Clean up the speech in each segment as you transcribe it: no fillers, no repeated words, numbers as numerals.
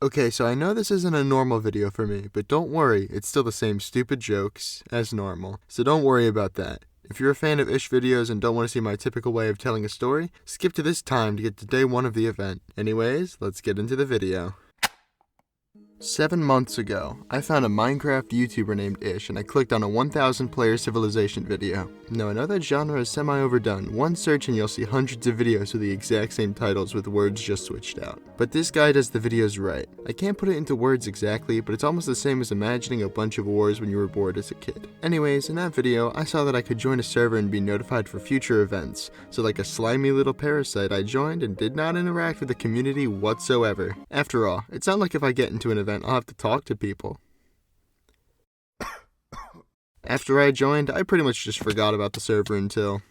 Okay, so I know this isn't a normal video for me, but don't worry, it's still the same stupid jokes as normal, so don't worry about that. If you're a fan of Ish videos and don't want to see my typical way of telling a story, skip to this time to get to day 1 of the event. Anyways, let's get into the video. 7 months ago, I found a Minecraft YouTuber named Ish and I clicked on a 1000 player Civilization video. Now I know that genre is semi-overdone, one search and you'll see hundreds of videos with the exact same titles with words just switched out. But this guy does the videos right. I can't put it into words exactly, but it's almost the same as imagining a bunch of wars when you were bored as a kid. Anyways, in that video, I saw that I could join a server and be notified for future events. So like a slimy little parasite, I joined and did not interact with the community whatsoever. After all, it's not like if I get into an event I'll have to talk to people. After I joined, I pretty much just forgot about the server until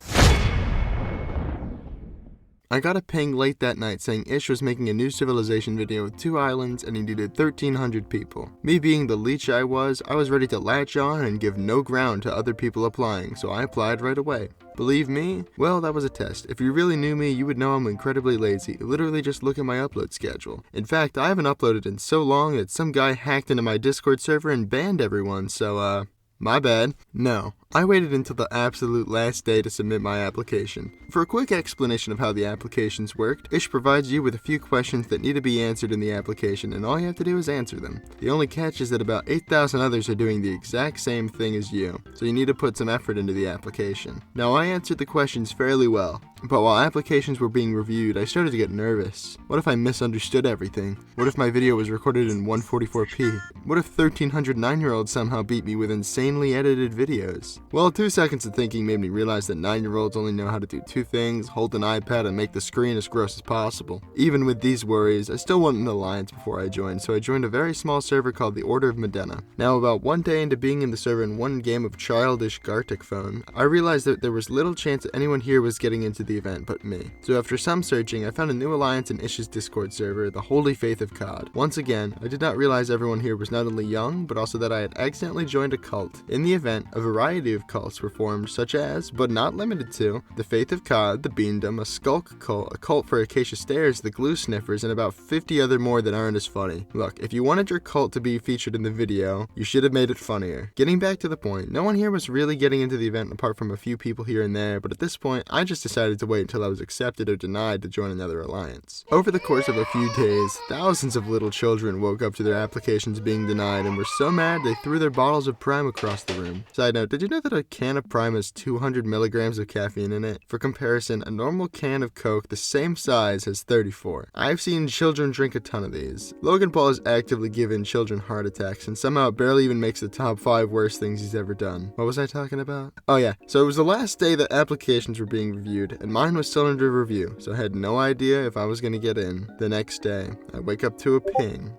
I got a ping late that night saying Ish was making a new Civilization video with 2 islands and he needed 1,300 people. Me being the leech I was ready to latch on and give no ground to other people applying, so I applied right away. Believe me? Well, that was a test. If you really knew me, you would know I'm incredibly lazy. Literally just look at my upload schedule. In fact, I haven't uploaded in so long that some guy hacked into my Discord server and banned everyone, so my bad. No, I waited until the absolute last day to submit my application. For a quick explanation of how the applications worked, Ish provides you with a few questions that need to be answered in the application, and all you have to do is answer them. The only catch is that about 8,000 others are doing the exact same thing as you, so you need to put some effort into the application. Now, I answered the questions fairly well, but while applications were being reviewed, I started to get nervous. What if I misunderstood everything? What if my video was recorded in 144p? What if 1,300 9-year-olds somehow beat me with insanely edited videos? Well, 2 seconds of thinking made me realize that 9-year-olds only know how to do 2 things, hold an iPad and make the screen as gross as possible. Even with these worries, I still wanted an alliance before I joined, so I joined a very small server called the Order of Medena. Now, about 1 day into being in the server and 1 game of childish Gartic phone, I realized that there was little chance that anyone here was getting into the event but me. So after some searching, I found a new alliance in Ish's Discord server, the Holy Faith of COD. Once again, I did not realize everyone here was not only young, but also that I had accidentally joined a cult. In the event, a variety of cults were formed, such as, but not limited to, the Faith of COD, the Beandom, a Skulk cult, a cult for Acacia Stairs, the Glue Sniffers, and about 50 other more that aren't as funny. Look, if you wanted your cult to be featured in the video, you should have made it funnier. Getting back to the point, no one here was really getting into the event apart from a few people here and there, but at this point, I just decided to wait until I was accepted or denied to join another alliance. Over the course of a few days, thousands of little children woke up to their applications being denied and were so mad they threw their bottles of Prime across the room. Side note, did you know that a can of Prime has 200 milligrams of caffeine in it? For comparison, a normal can of Coke the same size has 34. I've seen children drink a ton of these. Logan Paul has actively given children heart attacks and somehow it barely even makes the top 5 worst things he's ever done. What was I talking about? Oh yeah, so it was the last day that applications were being reviewed and mine was still under review, so I had no idea if I was gonna get in. The next day, I wake up to a ping.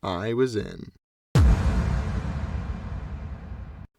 I was in.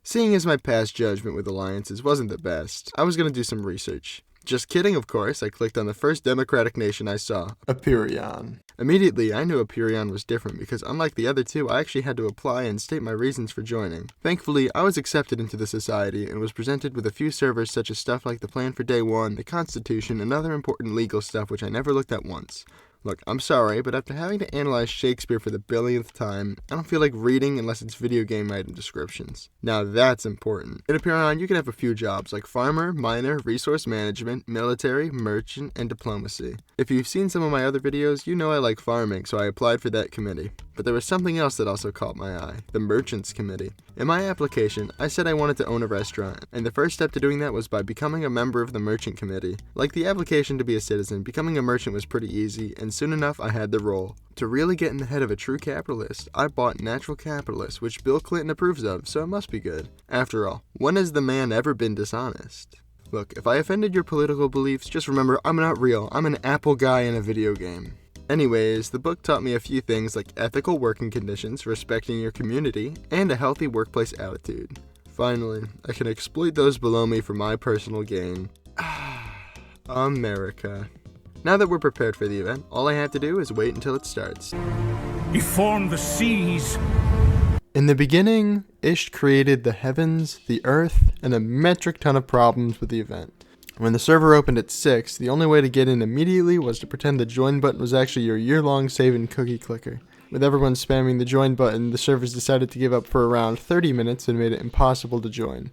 Seeing as my past judgment with alliances wasn't the best, I was gonna do some research. Just kidding, of course. I clicked on the first democratic nation I saw, Aperion. Immediately, I knew Aperion was different because unlike the other two, I actually had to apply and state my reasons for joining. Thankfully, I was accepted into the society and was presented with a few servers such as stuff like the plan for day 1, the constitution, and other important legal stuff which I never looked at once. Look, I'm sorry, but after having to analyze Shakespeare for the billionth time, I don't feel like reading unless it's video game item descriptions. Now that's important. In Aperion, you can have a few jobs like farmer, miner, resource management, military, merchant, and diplomacy. If you've seen some of my other videos, you know I like farming, so I applied for that committee. But there was something else that also caught my eye, the Merchants Committee. In my application, I said I wanted to own a restaurant, and the first step to doing that was by becoming a member of the Merchant Committee. Like the application to be a citizen, becoming a merchant was pretty easy, and soon enough I had the role. To really get in the head of a true capitalist, I bought Natural Capitalist, which Bill Clinton approves of, so it must be good. After all, when has the man ever been dishonest? Look, if I offended your political beliefs, just remember I'm not real, I'm an Apple guy in a video game. Anyways, the book taught me a few things like ethical working conditions, respecting your community, and a healthy workplace attitude. Finally, I can exploit those below me for my personal gain. America. Now that we're prepared for the event, all I have to do is wait until it starts. He formed the seas. In the beginning, Ish created the heavens, the earth, and a metric ton of problems with the event. When the server opened at 6, the only way to get in immediately was to pretend the join button was actually your year-long save and cookie clicker. With everyone spamming the join button, the servers decided to give up for around 30 minutes and made it impossible to join.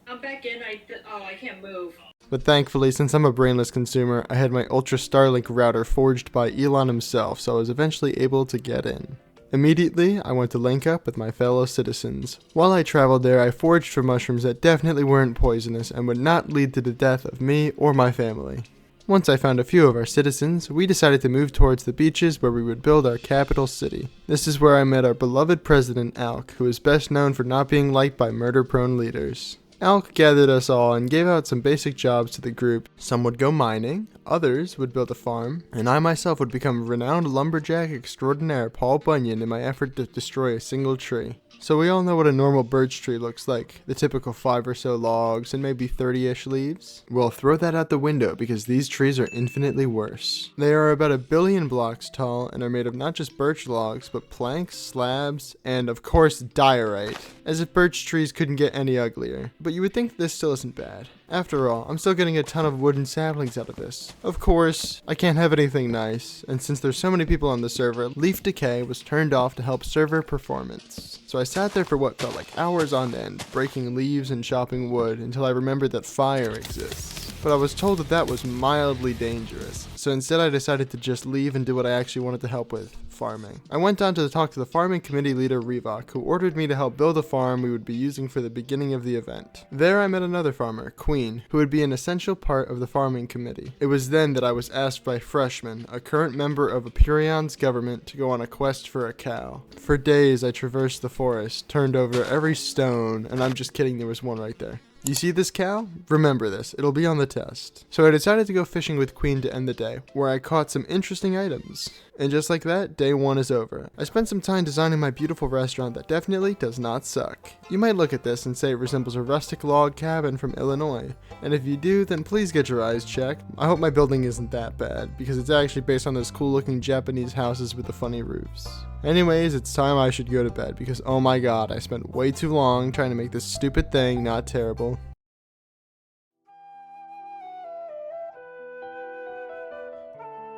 I'm back in. I can't move. But thankfully, since I'm a brainless consumer, I had my Ultra Starlink router forged by Elon himself, so I was eventually able to get in. Immediately, I went to link up with my fellow citizens. While I traveled there, I foraged for mushrooms that definitely weren't poisonous and would not lead to the death of me or my family. Once I found a few of our citizens, we decided to move towards the beaches where we would build our capital city. This is where I met our beloved president, Alk, who is best known for not being liked by murder-prone leaders. Alk gathered us all and gave out some basic jobs to the group. Some would go mining, others would build a farm, and I myself would become renowned lumberjack extraordinaire Paul Bunyan in my effort to destroy a single tree. So we all know what a normal birch tree looks like, the typical 5 or so logs and maybe 30-ish leaves. Well, throw that out the window because these trees are infinitely worse. They are about 1 billion blocks tall and are made of not just birch logs, but planks, slabs, and of course diorite. As if birch trees couldn't get any uglier. But you would think this still isn't bad. After all, I'm still getting a ton of wooden saplings out of this. Of course, I can't have anything nice, and since there's so many people on the server, leaf decay was turned off to help server performance. So I sat there for what felt like hours on end, breaking leaves and chopping wood until I remembered that fire exists. But I was told that that was mildly dangerous, so instead I decided to just leave and do what I actually wanted to help with, farming. I went down to talk to the farming committee leader Revok, who ordered me to help build a farm we would be using for the beginning of the event. There I met another farmer, Queen, who would be an essential part of the farming committee. It was then that I was asked by Freshman, a current member of Apurion's government, to go on a quest for a cow. For days I traversed the forest, turned over every stone, and I'm just kidding, there was one right there. You see this cow? Remember this, it'll be on the test. So I decided to go fishing with Queen to end the day, where I caught some interesting items. And just like that, day 1 is over. I spent some time designing my beautiful restaurant that definitely does not suck. You might look at this and say it resembles a rustic log cabin from Illinois. And if you do, then please get your eyes checked. I hope my building isn't that bad, because it's actually based on those cool looking Japanese houses with the funny roofs. Anyways, it's time I should go to bed, because oh my god, I spent way too long trying to make this stupid thing not terrible.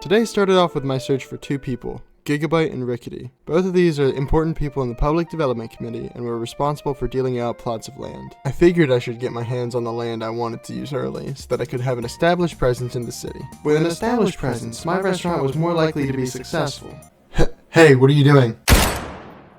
Today started off with my search for 2 people, Gigabyte and Rickety. Both of these are important people in the Public Development Committee and were responsible for dealing out plots of land. I figured I should get my hands on the land I wanted to use early, so that I could have an established presence in the city. With an established presence, my restaurant was more likely to be successful. Hey, what are you doing?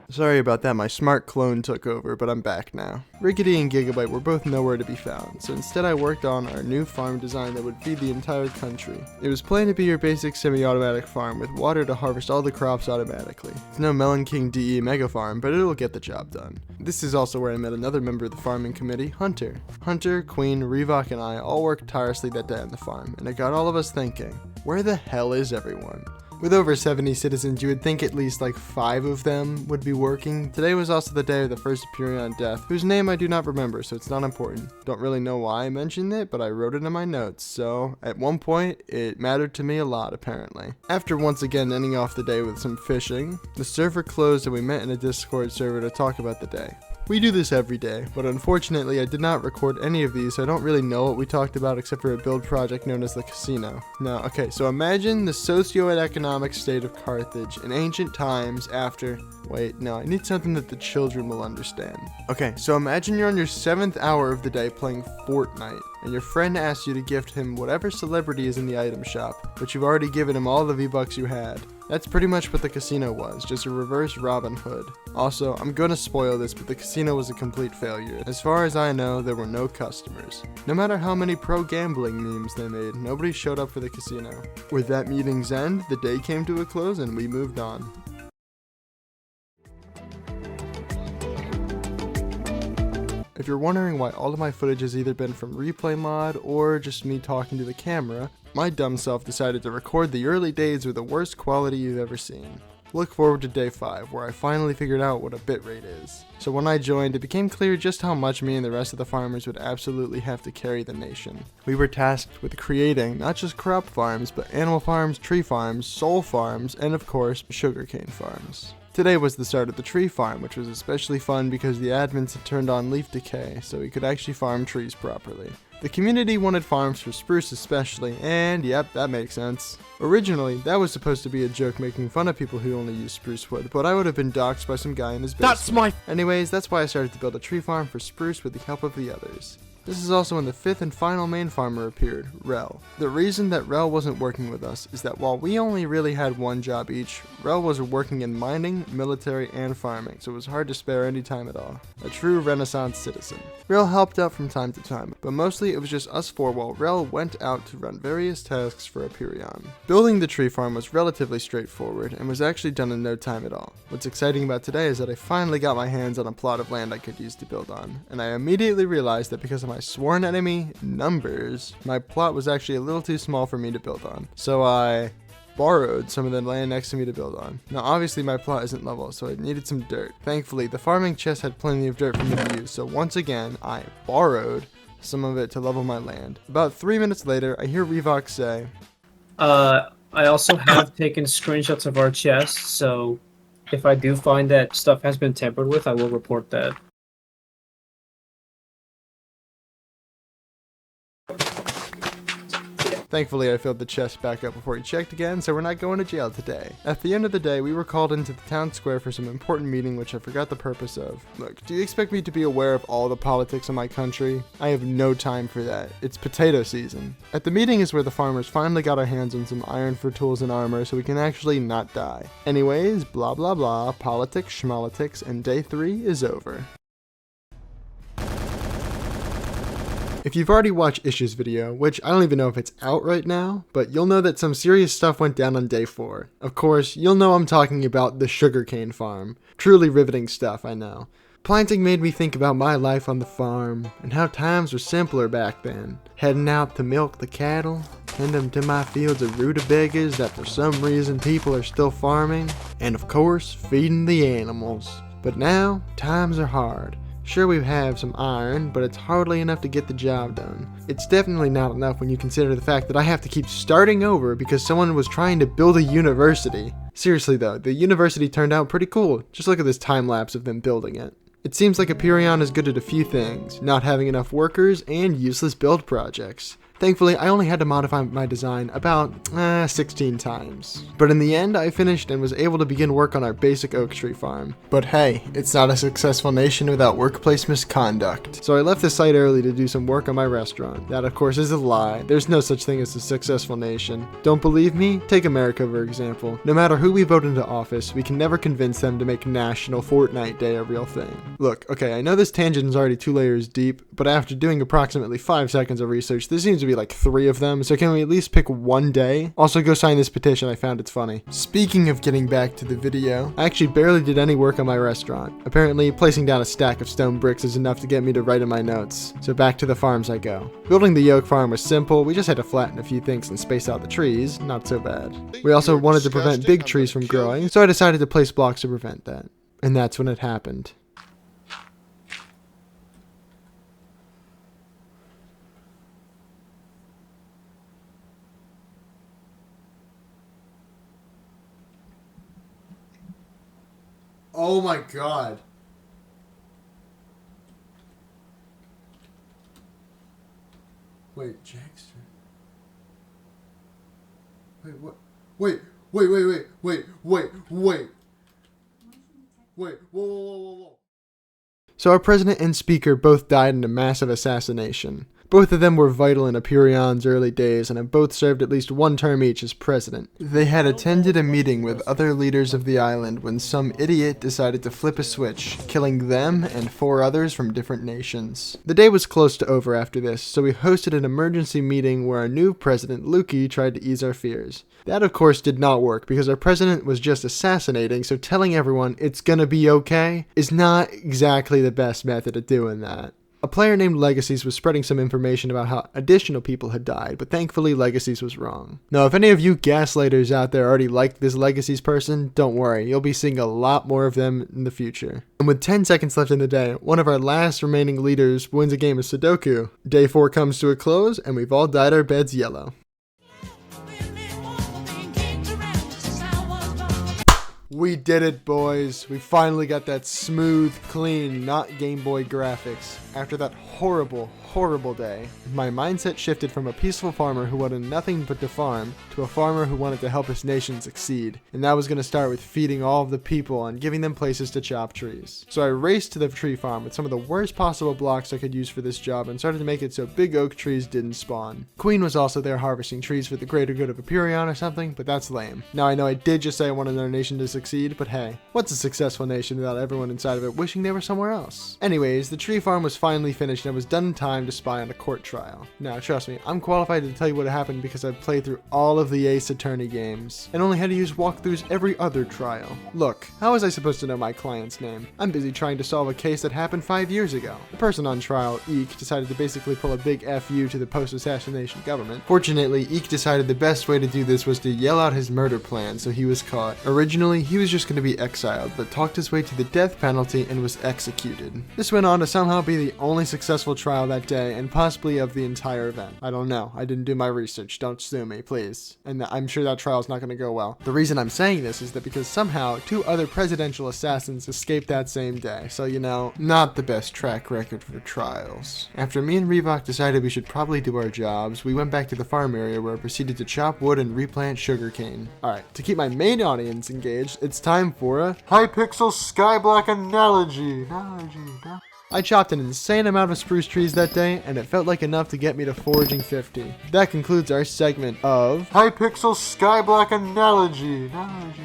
Sorry about that, my smart clone took over, but I'm back now. Rickety and Gigabyte were both nowhere to be found, so instead I worked on our new farm design that would feed the entire country. It was planned to be your basic semi-automatic farm with water to harvest all the crops automatically. It's no Melon King DE mega farm, but it'll get the job done. This is also where I met another member of the farming committee, Hunter. Hunter, Queen, Revok, and I all worked tirelessly that day on the farm, and it got all of us thinking, where the hell is everyone? With over 70 citizens, you would think at least like 5 of them would be working. Today was also the day of the first Apurion death, whose name I do not remember, so it's not important. Don't really know why I mentioned it, but I wrote it in my notes, so at one point, it mattered to me a lot apparently. After once again ending off the day with some fishing, the server closed and we met in a Discord server to talk about the day. We do this every day, but unfortunately I did not record any of these, so I don't really know what we talked about except for a build project known as the casino. Now, okay, so imagine the socio-economic state of Carthage in ancient times after... Wait, no, I need something that the children will understand. Okay, so imagine you're on your 7th hour of the day playing Fortnite, and your friend asks you to gift him whatever celebrity is in the item shop, but you've already given him all the V-Bucks you had. That's pretty much what the casino was, just a reverse Robin Hood. Also, I'm gonna spoil this, but the casino was a complete failure. As far as I know, there were no customers. No matter how many pro-gambling memes they made, nobody showed up for the casino. With that meeting's end, the day came to a close and we moved on. If you're wondering why all of my footage has either been from replay mod or just me talking to the camera, my dumb self decided to record the early days with the worst quality you've ever seen. Look forward to day 5, where I finally figured out what a bitrate is. So when I joined, it became clear just how much me and the rest of the farmers would absolutely have to carry the nation. We were tasked with creating not just crop farms, but animal farms, tree farms, soul farms, and of course, sugarcane farms. Today was the start of the tree farm, which was especially fun because the admins had turned on leaf decay, so we could actually farm trees properly. The community wanted farms for spruce especially, and yep, that makes sense. Originally, that was supposed to be a joke making fun of people who only use spruce wood, but I would have been doxxed by some guy in his basement. Anyways, that's why I started to build a tree farm for spruce with the help of the others. This is also when the 5th and final main farmer appeared, Rel. The reason that Rel wasn't working with us is that while we only really had one job each, Rel was working in mining, military, and farming, so it was hard to spare any time at all. A true Renaissance citizen. Rel helped out from time to time, but mostly it was just us four while Rel went out to run various tasks for Aperion. Building the tree farm was relatively straightforward and was actually done in no time at all. What's exciting about today is that I finally got my hands on a plot of land I could use to build on, and I immediately realized that because of my sworn enemy, numbers, my plot was actually a little too small for me to build on. So I borrowed some of the land next to me to build on. Now obviously my plot isn't level, so I needed some dirt. Thankfully, the farming chest had plenty of dirt for me to use, so once again, I borrowed some of it to level my land. About 3 minutes later, I hear Revox say, I also have taken screenshots of our chest, so if I do find that stuff has been tampered with, I will report that. Thankfully, I filled the chest back up before he checked again, so we're not going to jail today. At the end of the day, we were called into the town square for some important meeting, which I forgot the purpose of. Look, do you expect me to be aware of all the politics of my country? I have no time for that. It's potato season. At the meeting is where the farmers finally got our hands on some iron for tools and armor so we can actually not die. Anyways, blah blah blah, politics, schmolitics, and day 3 is over. If you've already watched Ish's video, which I don't even know if it's out right now, but you'll know that some serious stuff went down on day 4. Of course, you'll know I'm talking about the sugarcane farm. Truly riveting stuff, I know. Planting made me think about my life on the farm, and how times were simpler back then. Heading out to milk the cattle, send them to my fields of rutabagas that for some reason people are still farming, and of course, feeding the animals. But now, times are hard. Sure, we have some iron, but it's hardly enough to get the job done. It's definitely not enough when you consider the fact that I have to keep starting over because someone was trying to build a university. Seriously though, the university turned out pretty cool. Just look at this time lapse of them building it. It seems like Aperion is good at a few things, not having enough workers and useless build projects. Thankfully, I only had to modify my design about 16 times. But in the end, I finished and was able to begin work on our basic oak tree farm. But hey, it's not a successful nation without workplace misconduct. So I left the site early to do some work on my restaurant. That of course is a lie. There's no such thing as a successful nation. Don't believe me? Take America for example. No matter who we vote into office, we can never convince them to make National Fortnite Day a real thing. Look, okay, I know this tangent is already 2 layers deep, but after doing approximately 5 seconds of research, there seems to be like 3 of them, so can we at least pick one day? Also, go sign this petition, I found it's funny. Speaking of getting back to the video, I actually barely did any work on my restaurant. Apparently, placing down a stack of stone bricks is enough to get me to write in my notes. So back to the farms I go. Building the yolk farm was simple, we just had to flatten a few things and space out the trees, not so bad. We also wanted to prevent big trees from growing, so I decided to place blocks to prevent that. And that's when it happened. Oh my god. Wait, Jackster. Wait, what? Wait, whoa. So our president and speaker both died in a massive assassination. Both of them were vital in Aperion's early days and have both served at least 1 term each as president. They had attended a meeting with other leaders of the island when some idiot decided to flip a switch, killing them and 4 others from different nations. The day was close to over after this, so we hosted an emergency meeting where our new president, Lukey, tried to ease our fears. That of course did not work because our president was just assassinating, so telling everyone it's gonna be okay is not exactly the best method of doing that. A player named Legacies was spreading some information about how additional people had died, but thankfully Legacies was wrong. Now, if any of you gaslighters out there already liked this Legacies person, don't worry, you'll be seeing a lot more of them in the future. And with 10 seconds left in the day, one of our last remaining leaders wins a game of Sudoku. Day 4 comes to a close, and we've all dyed our beds yellow. We did it, boys. We finally got that smooth, clean, not Game Boy graphics. After that horrible day, my mindset shifted from a peaceful farmer who wanted nothing but to farm to a farmer who wanted to help his nation succeed. And that was going to start with feeding all of the people and giving them places to chop trees. So I raced to the tree farm with some of the worst possible blocks I could use for this job and started to make it so big oak trees didn't spawn. Queen was also there harvesting trees for the greater good of Aperion or something, but that's lame. Now I know I did just say I wanted our nation to succeed, but hey, what's a successful nation without everyone inside of it wishing they were somewhere else? Anyways, the tree farm was finally finished and I was done in time to spy on a court trial. Now trust me, I'm qualified to tell you what happened because I've played through all of the Ace Attorney games and only had to use walkthroughs every other trial. Look, how was I supposed to know my client's name? I'm busy trying to solve a case that happened 5 years ago. The person on trial, Eek, decided to basically pull a big FU to the post-assassination government. Fortunately, Eek decided the best way to do this was to yell out his murder plan, so he was caught. Originally, he was just going to be exiled, but talked his way to the death penalty and was executed. This went on to somehow be the only successful trial that day, and possibly of the entire event. I don't know. I didn't do my research. Don't sue me, please. And I'm sure that trial's not going to go well. The reason I'm saying this is that because somehow 2 other presidential assassins escaped that same day. So, you know, not the best track record for trials. After me and Reebok decided we should probably do our jobs, we went back to the farm area where I proceeded to chop wood and replant sugarcane. Alright, to keep my main audience engaged, it's time for a Hypixel Skyblock analogy. I chopped an insane amount of spruce trees that day, and it felt like enough to get me to foraging 50. That concludes our segment of Hypixel Skyblock Analogy.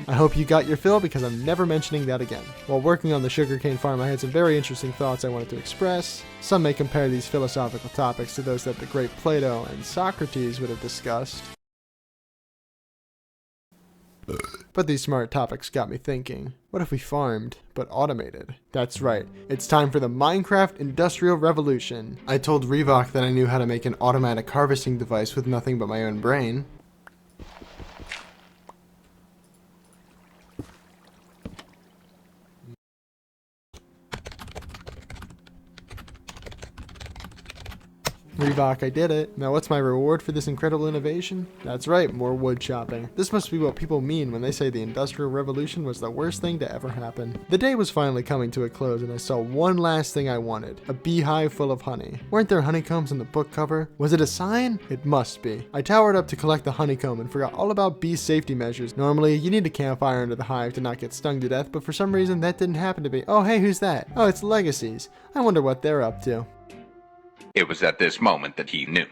I hope you got your fill because I'm never mentioning that again. While working on the sugarcane farm, I had some very interesting thoughts I wanted to express. Some may compare these philosophical topics to those that the great Plato and Socrates would have discussed. But these smart topics got me thinking, what if we farmed, but automated? That's right, it's time for the Minecraft Industrial Revolution. I told Reebok that I knew how to make an automatic harvesting device with nothing but my own brain. Reebok, I did it. Now what's my reward for this incredible innovation? That's right, more wood chopping. This must be what people mean when they say the Industrial Revolution was the worst thing to ever happen. The day was finally coming to a close and I saw one last thing I wanted. A beehive full of honey. Weren't there honeycombs on the book cover? Was it a sign? It must be. I towered up to collect the honeycomb and forgot all about bee safety measures. Normally, you need a campfire under the hive to not get stung to death, but for some reason that didn't happen to be. Oh hey, who's that? Oh, it's Legacies. I wonder what they're up to. It was at this moment that he knew.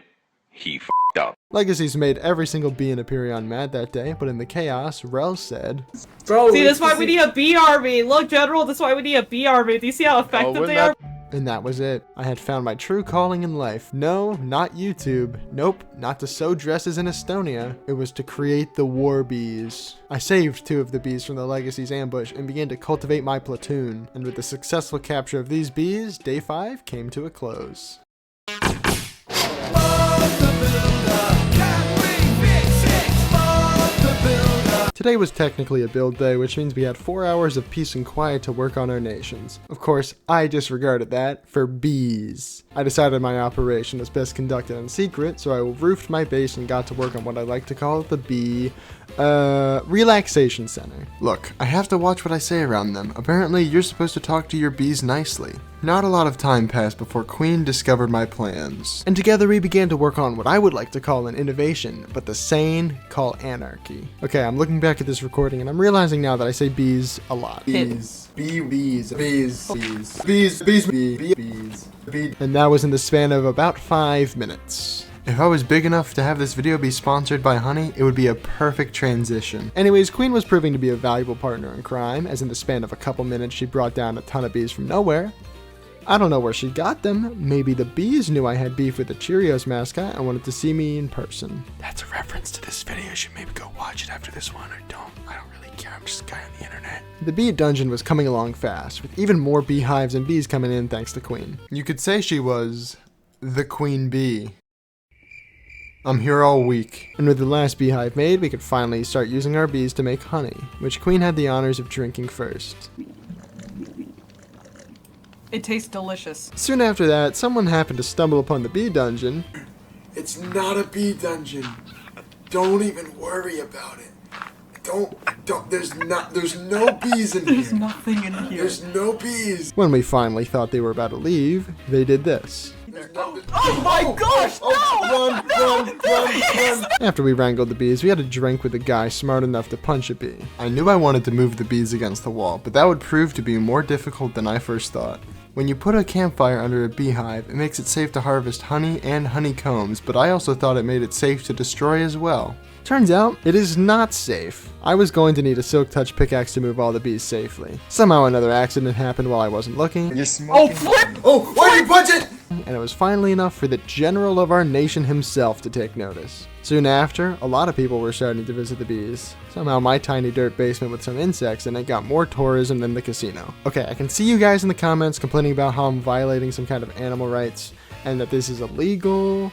He f***ed up. Legacies made every single bee in Aperion mad that day, but in the chaos, Rel said, Bro, see, that's why we need a bee army. Look, General, that's why we need a bee army. Do you see how effective they are? And that was it. I had found my true calling in life. No, not YouTube. Nope, not to sew dresses in Estonia. It was to create the war bees. I saved 2 of the bees from the Legacies ambush and began to cultivate my platoon. And with the successful capture of these bees, day 5 came to a close. Today was technically a build day, which means we had 4 hours of peace and quiet to work on our nations. Of course, I disregarded that for bees. I decided my operation was best conducted in secret, so I roofed my base and got to work on what I like to call the bee relaxation center. Look, I have to watch what I say around them. Apparently, you're supposed to talk to your bees nicely. Not a lot of time passed before Queen discovered my plans. And together we began to work on what I would like to call an innovation, but the sane call anarchy. Okay, I'm looking back at this recording and I'm realizing now that I say bees a lot. Bees. Bees. And that was in the span of about 5 minutes. If I was big enough to have this video be sponsored by Honey, it would be a perfect transition. Anyways, Queen was proving to be a valuable partner in crime, as in the span of a couple minutes she brought down a ton of bees from nowhere. I don't know where she got them. Maybe the bees knew I had beef with the Cheerios mascot and wanted to see me in person. That's a reference to this video. You should maybe go watch it after this one, or don't. I don't really care. I'm just a guy on the internet. The bee dungeon was coming along fast, with even more beehives and bees coming in thanks to Queen. You could say she was the queen bee. I'm here all week. And with the last beehive made, we could finally start using our bees to make honey, which Queen had the honors of drinking first. It tastes delicious. Soon after that, someone happened to stumble upon the bee dungeon. It's not a bee dungeon. Don't even worry about it. Don't There's no bees in There's nothing in here. There's no bees. When we finally thought they were about to leave, they did this. Oh my gosh! Run. After we wrangled the bees, we had a drink with a guy smart enough to punch a bee. I knew I wanted to move the bees against the wall, but that would prove to be more difficult than I first thought. When you put a campfire under a beehive, it makes it safe to harvest honey and honeycombs, but I also thought it made it safe to destroy as well. Turns out, it is not safe. I was going to need a Silk Touch pickaxe to move all the bees safely. Somehow another accident happened while I wasn't looking. Oh, flip! Oh, why did you punch it? And it was finally enough for the general of our nation himself to take notice. Soon after, a lot of people were starting to visit the bees. Somehow my tiny dirt basement with some insects in it got more tourism than the casino. Okay, I can see you guys in the comments complaining about how I'm violating some kind of animal rights and that this is illegal.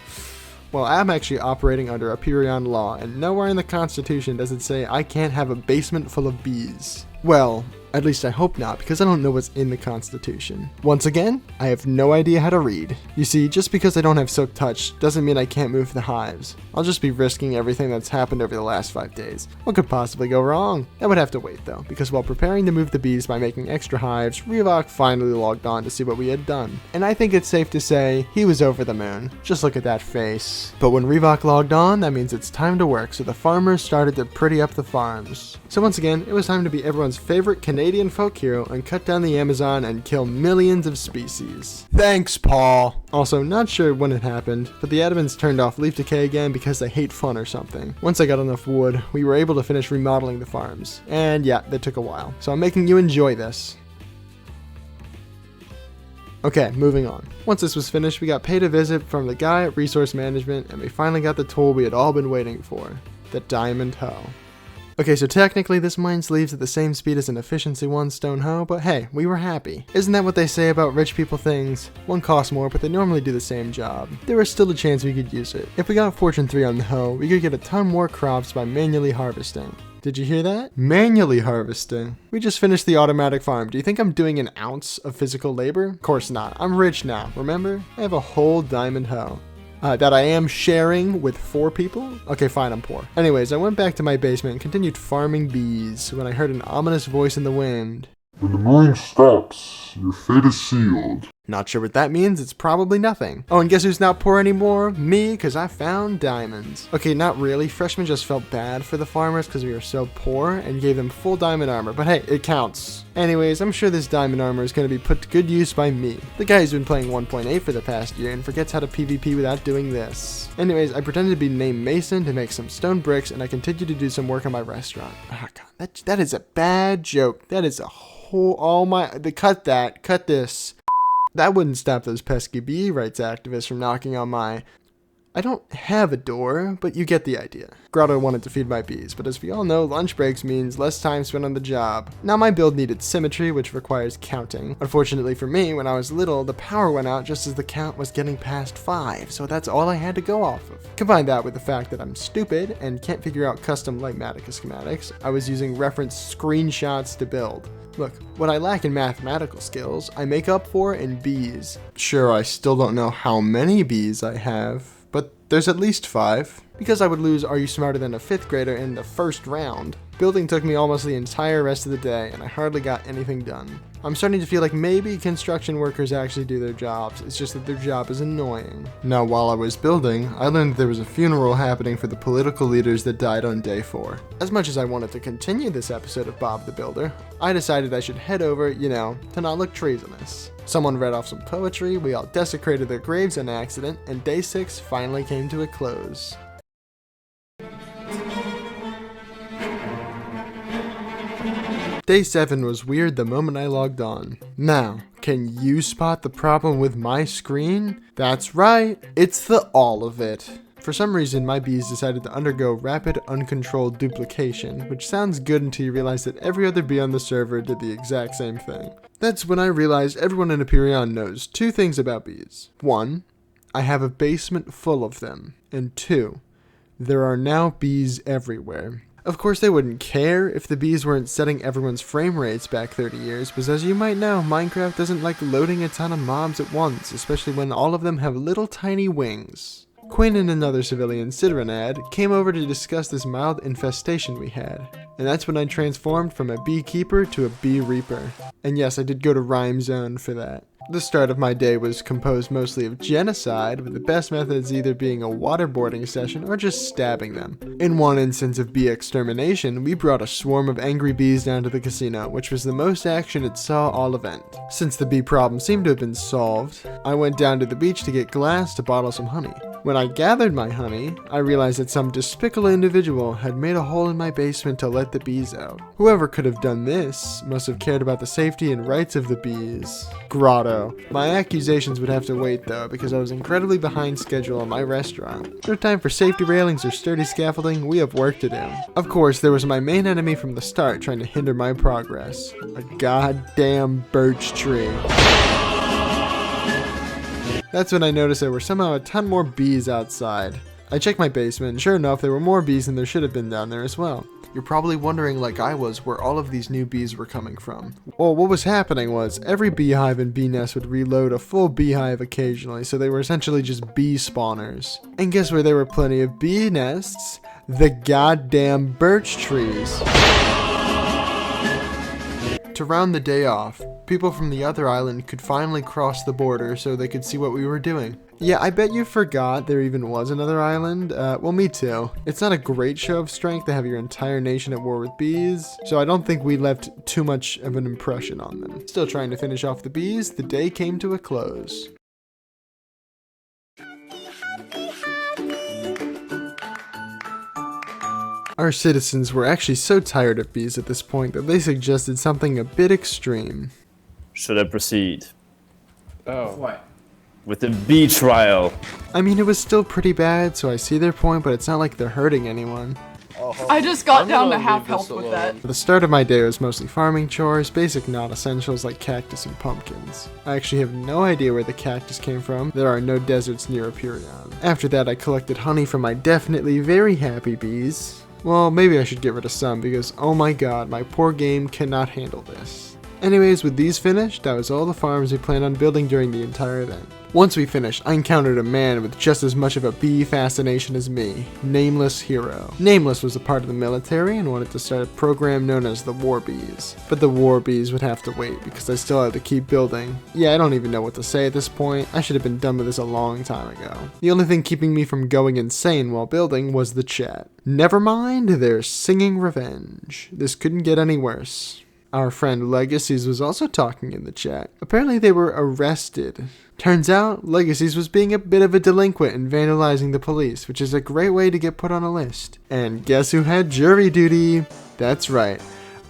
Well, I'm actually operating under a Aperion law, and nowhere in the Constitution does it say I can't have a basement full of bees. Well, at least I hope not, because I don't know what's in the Constitution. Once again, I have no idea how to read. You see, just because I don't have Silk Touch doesn't mean I can't move the hives. I'll just be risking everything that's happened over the last 5 days. What could possibly go wrong? That would have to wait though, because while preparing to move the bees by making extra hives, Revok finally logged on to see what we had done. And I think it's safe to say he was over the moon. Just look at that face. But when Revok logged on, that means it's time to work, so the farmers started to pretty up the farms. So once again, it was time to be everyone's favorite Canadian folk hero and cut down the Amazon and kill millions of species. Thanks, Paul. Also, not sure when it happened, but the admins turned off leaf decay again because they hate fun or something. Once I got enough wood, we were able to finish remodeling the farms. And yeah, that took a while. So I'm making you enjoy this. Okay, moving on. Once this was finished, we got paid a visit from the guy at Resource Management, and we finally got the tool we had all been waiting for, the Diamond Hoe. Okay, so technically this mine sleeves at the same speed as an Efficiency 1 stone hoe, but hey, we were happy. Isn't that what they say about rich people things? One costs more, but they normally do the same job. There was still a chance we could use it. If we got a Fortune 3 on the hoe, we could get a ton more crops by manually harvesting. Did you hear that? Manually harvesting. We just finished the automatic farm. Do you think I'm doing an ounce of physical labor? Of course not. I'm rich now, remember? I have a whole diamond hoe. That I am sharing with 4 people? Okay, fine, I'm poor. Anyways, I went back to my basement and continued farming bees when I heard an ominous voice in the wind. When the mine stops, your fate is sealed. Not sure what that means, it's probably nothing. Oh, and guess who's not poor anymore? Me, because I found diamonds. Okay, not really. Freshmen just felt bad for the farmers because we were so poor and gave them full diamond armor, but hey, it counts. Anyways, I'm sure this diamond armor is going to be put to good use by me, the guy who's been playing 1.8 for the past year and forgets how to PvP without doing this. Anyways, I pretended to be named Mason to make some stone bricks, and I continued to do some work on my restaurant. Oh god, that is a bad joke. That is a whole, cut this. That wouldn't stop those pesky bee rights activists from knocking on my... I don't have a door, but you get the idea. Grotto wanted to feed my bees, but as we all know, lunch breaks means less time spent on the job. Now my build needed symmetry, which requires counting. Unfortunately for me, when I was little, the power went out just as the count was getting past 5, so that's all I had to go off of. Combine that with the fact that I'm stupid and can't figure out custom Lightmatica schematics, I was using reference screenshots to build. Look, what I lack in mathematical skills, I make up for in bees. Sure, I still don't know how many bees I have, but there's at least 5. Because I would lose Are You Smarter Than a 5th grader in the first round. Building took me almost the entire rest of the day, and I hardly got anything done. I'm starting to feel like maybe construction workers actually do their jobs, it's just that their job is annoying. Now while I was building, I learned that there was a funeral happening for the political leaders that died on day 4. As much as I wanted to continue this episode of Bob the Builder, I decided I should head over, to not look treasonous. Someone read off some poetry, we all desecrated their graves on accident, and day 6 finally came to a close. Day 7 was weird the moment I logged on. Now, can you spot the problem with my screen? That's right, it's the all of it. For some reason, my bees decided to undergo rapid uncontrolled duplication, which sounds good until you realize that every other bee on the server did the exact same thing. That's when I realized everyone in Aperion knows 2 things about bees. 1, I have a basement full of them, and 2, there are now bees everywhere. Of course they wouldn't care if the bees weren't setting everyone's frame rates back 30 years, because as you might know, Minecraft doesn't like loading a ton of mobs at once, especially when all of them have little tiny wings. Quinn and another civilian, Sidranad, came over to discuss this mild infestation we had. And that's when I transformed from a beekeeper to a bee reaper. And yes, I did go to Rhyme Zone for that. The start of my day was composed mostly of genocide, with the best methods either being a waterboarding session or just stabbing them. In one instance of bee extermination, we brought a swarm of angry bees down to the casino, which was the most action it saw all event. Since the bee problem seemed to have been solved, I went down to the beach to get glass to bottle some honey. When I gathered my honey, I realized that some despicable individual had made a hole in my basement to let the bees out. Whoever could have done this must have cared about the safety and rights of the bees. Grotto. My accusations would have to wait though, because I was incredibly behind schedule on my restaurant. No time for safety railings or sturdy scaffolding, we have work to do. Of course, there was my main enemy from the start trying to hinder my progress. A goddamn birch tree. That's when I noticed there were somehow a ton more bees outside. I checked my basement, and sure enough, there were more bees than there should have been down there as well. You're probably wondering, like I was, where all of these new bees were coming from. Well, what was happening was, every beehive and bee nest would reload a full beehive occasionally, so they were essentially just bee spawners. And guess where there were plenty of bee nests? The goddamn birch trees. To round the day off, people from the other island could finally cross the border so they could see what we were doing. Yeah, I bet you forgot there even was another island. Well, me too. It's not a great show of strength to have your entire nation at war with bees, so I don't think we left too much of an impression on them. Still trying to finish off the bees, the day came to a close. Our citizens were actually so tired of bees at this point that they suggested something a bit extreme. Should I proceed What? with the bee trial? I mean, it was still pretty bad, so I see their point, but it's not like they're hurting anyone. I just got down to half health with that. The start of my day was mostly farming chores, basic non-essentials like cactus and pumpkins. I actually have no idea where the cactus came from. There are no deserts near Apurion. After that, I collected honey from my definitely very happy bees. Well, maybe I should get rid of some because, oh my god, my poor game cannot handle this. Anyways, with these finished, that was all the farms we planned on building during the entire event. Once we finished, I encountered a man with just as much of a bee fascination as me, Nameless Hero. Nameless was a part of the military and wanted to start a program known as the War Bees. But the War Bees would have to wait because I still had to keep building. Yeah, I don't even know what to say at this point. I should have been done with this a long time ago. The only thing keeping me from going insane while building was the chat. Never mind, they're singing revenge. This couldn't get any worse. Our friend Legacies was also talking in the chat. Apparently they were arrested. Turns out, Legacies was being a bit of a delinquent and vandalizing the police, which is a great way to get put on a list. And guess who had jury duty? That's right.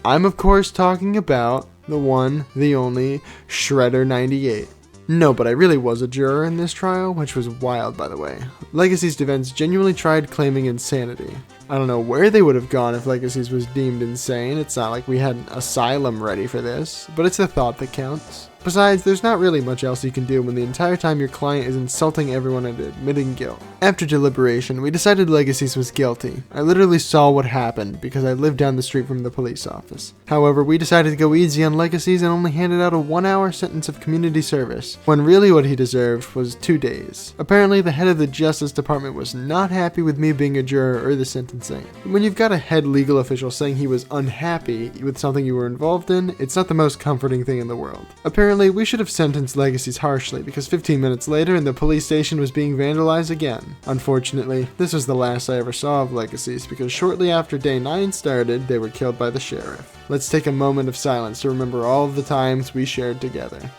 I'm of course talking about the one, the only, Shredder98. No, but I really was a juror in this trial, which was wild by the way. Legacy's defense genuinely tried claiming insanity. I don't know where they would have gone if Legacy's was deemed insane. It's not like we had an asylum ready for this, but it's the thought that counts. Besides, there's not really much else you can do when the entire time your client is insulting everyone and admitting guilt. After deliberation, we decided Legacies was guilty. I literally saw what happened because I lived down the street from the police office. However, we decided to go easy on Legacies and only handed out a 1-hour sentence of community service, when really what he deserved was 2 days. Apparently, the head of the Justice Department was not happy with me being a juror or the sentencing. When you've got a head legal official saying he was unhappy with something you were involved in, it's not the most comforting thing in the world. Apparently, we should have sentenced Legacies harshly because 15 minutes later and the police station was being vandalized again. Unfortunately, this was the last I ever saw of Legacies because shortly after day 9 started, they were killed by the sheriff. Let's take a moment of silence to remember all of the times we shared together.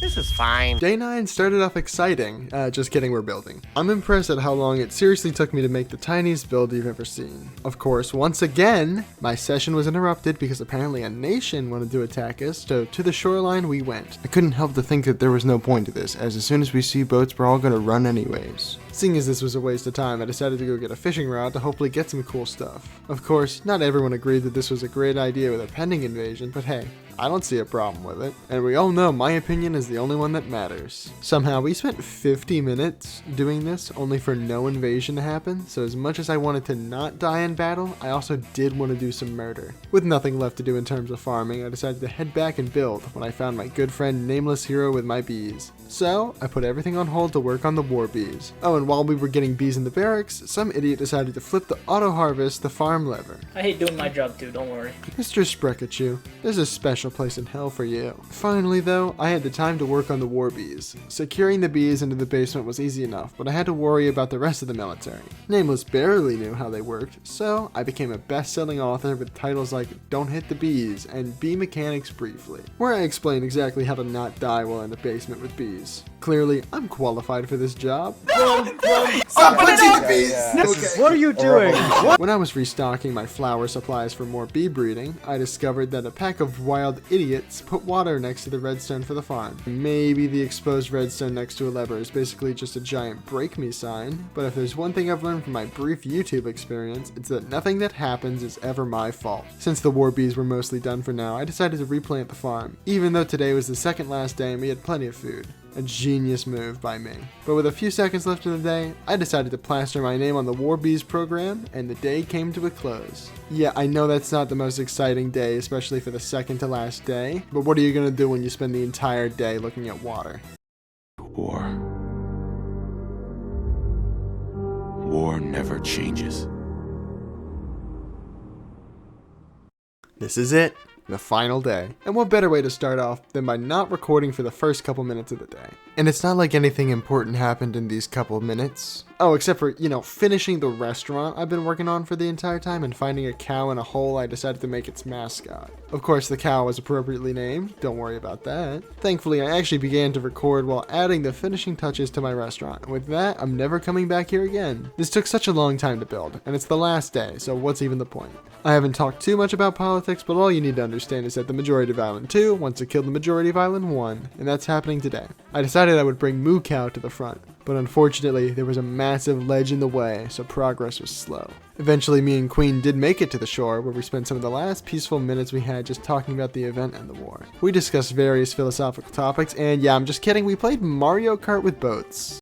This is fine. Day 9 started off exciting. Just kidding, we're building. I'm impressed at how long it seriously took me to make the tiniest build you've ever seen. Of course, once again, my session was interrupted because apparently a nation wanted to attack us, so to the shoreline we went. I couldn't help to think that there was no point to this, as soon as we see boats, we're all gonna run anyways. Seeing as this was a waste of time, I decided to go get a fishing rod to hopefully get some cool stuff. Of course, not everyone agreed that this was a great idea with a pending invasion, but hey, I don't see a problem with it. And we all know my opinion is the only one that matters. Somehow we spent 50 minutes doing this only for no invasion to happen, so as much as I wanted to not die in battle, I also did want to do some murder. With nothing left to do in terms of farming, I decided to head back and build when I found my good friend Nameless Hero with my bees. So, I put everything on hold to work on the war bees. Oh, and while we were getting bees in the barracks, some idiot decided to flip the auto-harvest the farm lever. I hate doing my job too, don't worry. Mr. Sprekachu, there's a special place in hell for you. Finally though, I had the time to work on the war bees. Securing the bees into the basement was easy enough, but I had to worry about the rest of the military. Nameless barely knew how they worked, so I became a best-selling author with titles like Don't Hit the Bees and Bee Mechanics Briefly, where I explain exactly how to not die while in the basement with bees. Clearly, I'm qualified for this job. I'm punching the bees! Okay. What are you doing? When I was restocking my flower supplies for more bee breeding, I discovered that a pack of wild idiots put water next to the redstone for the farm. Maybe the exposed redstone next to a lever is basically just a giant break me sign, but if there's one thing I've learned from my brief YouTube experience, it's that nothing that happens is ever my fault. Since the war bees were mostly done for now, I decided to replant the farm, even though today was the second last day and we had plenty of food. A genius move by me. But with a few seconds left in the day, I decided to plaster my name on the War Bees program, and the day came to a close. Yeah, I know that's not the most exciting day, especially for the second to last day, but what are you gonna do when you spend the entire day looking at water? War never changes. This is it. The final day. And what better way to start off than by not recording for the first couple minutes of the day. And it's not like anything important happened in these couple minutes. Oh, except for, finishing the restaurant I've been working on for the entire time and finding a cow in a hole I decided to make its mascot. Of course, the cow was appropriately named. Don't worry about that. Thankfully, I actually began to record while adding the finishing touches to my restaurant. And with that, I'm never coming back here again. This took such a long time to build, and it's the last day, so what's even the point? I haven't talked too much about politics, but all you need to understand is that the majority of Island 2 wants to kill the majority of Island 1, and that's happening today. I decided I would bring Moo Cow to the front, but unfortunately there was a massive ledge in the way, so progress was slow. Eventually me and Queen did make it to the shore, where we spent some of the last peaceful minutes we had just talking about the event and the war. We discussed various philosophical topics, and yeah, I'm just kidding, we played Mario Kart with boats.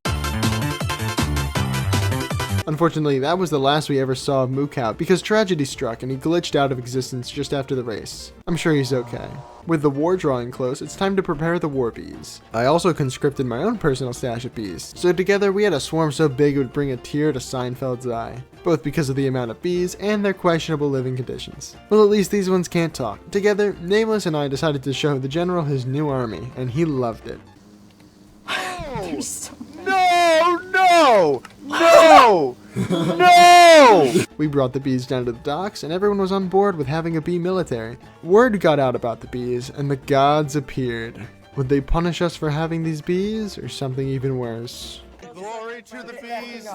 Unfortunately, that was the last we ever saw of Moo Cow because tragedy struck and he glitched out of existence just after the race. I'm sure he's okay. With the war drawing close, it's time to prepare the war bees. I also conscripted my own personal stash of bees, so together we had a swarm so big it would bring a tear to Seinfeld's eye, both because of the amount of bees and their questionable living conditions. Well, at least these ones can't talk. Together, Nameless and I decided to show the general his new army, and he loved it. No! We brought the bees down to the docks, and everyone was on board with having a bee military. Word got out about the bees, and the gods appeared. Would they punish us for having these bees, or something even worse? Glory to the bees!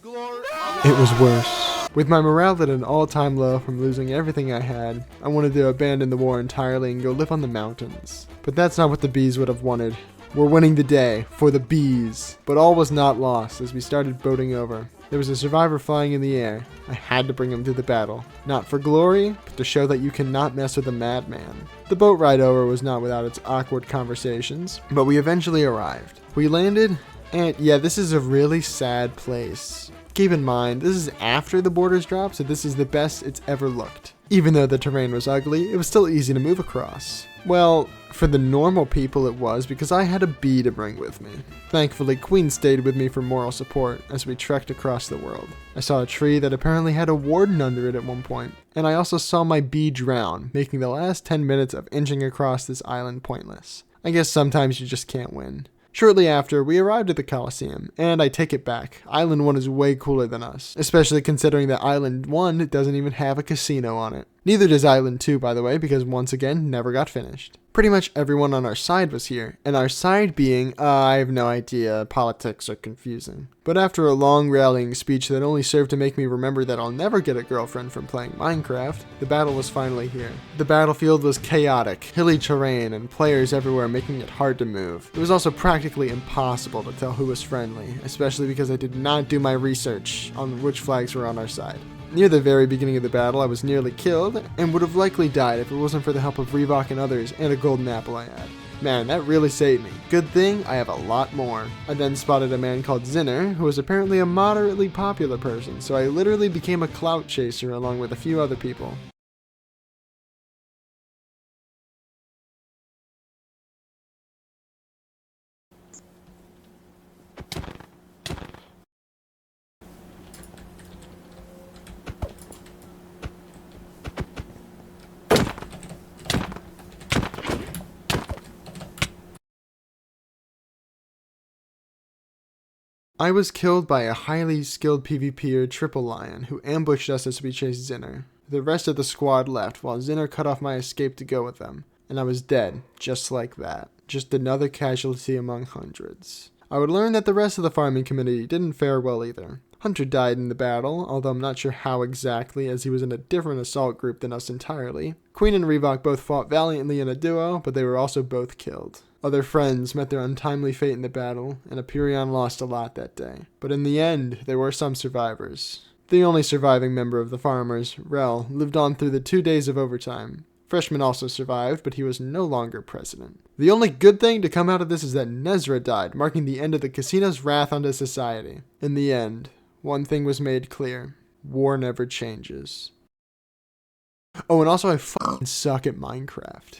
Glory! It was worse. With my morale at an all-time low from losing everything I had, I wanted to abandon the war entirely and go live on the mountains. But that's not what the bees would have wanted. We're winning the day, for the bees. But all was not lost as we started boating over. There was a survivor flying in the air. I had to bring him to the battle. Not for glory, but to show that you cannot mess with a madman. The boat ride over was not without its awkward conversations, but we eventually arrived. We landed, and yeah, this is a really sad place. Keep in mind, this is after the borders dropped, so this is the best it's ever looked. Even though the terrain was ugly, it was still easy to move across. Well, for the normal people it was, because I had a bee to bring with me. Thankfully, Queen stayed with me for moral support as we trekked across the world. I saw a tree that apparently had a warden under it at one point, and I also saw my bee drown, making the last 10 minutes of inching across this island pointless. I guess sometimes you just can't win. Shortly after, we arrived at the Coliseum, and I take it back, Island 1 is way cooler than us, especially considering that Island 1 doesn't even have a casino on it. Neither does Island 2, by the way, because once again, never got finished. Pretty much everyone on our side was here, and our side being, I have no idea, politics are confusing. But after a long rallying speech that only served to make me remember that I'll never get a girlfriend from playing Minecraft, the battle was finally here. The battlefield was chaotic, hilly terrain, and players everywhere making it hard to move. It was also practically impossible to tell who was friendly, especially because I did not do my research on which flags were on our side. Near the very beginning of the battle, I was nearly killed, and would have likely died if it wasn't for the help of Reebok and others and a golden apple I had. Man, that really saved me. Good thing I have a lot more. I then spotted a man called Zinner, who was apparently a moderately popular person, so I literally became a clout chaser along with a few other people. I was killed by a highly skilled PvPer Triple Lion who ambushed us as we chased Zinner. The rest of the squad left while Zinner cut off my escape to go with them, and I was dead, just like that. Just another casualty among hundreds. I would learn that the rest of the farming community didn't fare well either. Hunter died in the battle, although I'm not sure how exactly as he was in a different assault group than us entirely. Queen and Reebok both fought valiantly in a duo, but they were also both killed. Other friends met their untimely fate in the battle, and Aperion lost a lot that day. But in the end, there were some survivors. The only surviving member of the farmers, Rel, lived on through the 2 days of overtime. Freshman also survived, but he was no longer president. The only good thing to come out of this is that Nezra died, marking the end of the casino's wrath onto society. In the end, one thing was made clear. War never changes. Oh, and also I fucking suck at Minecraft.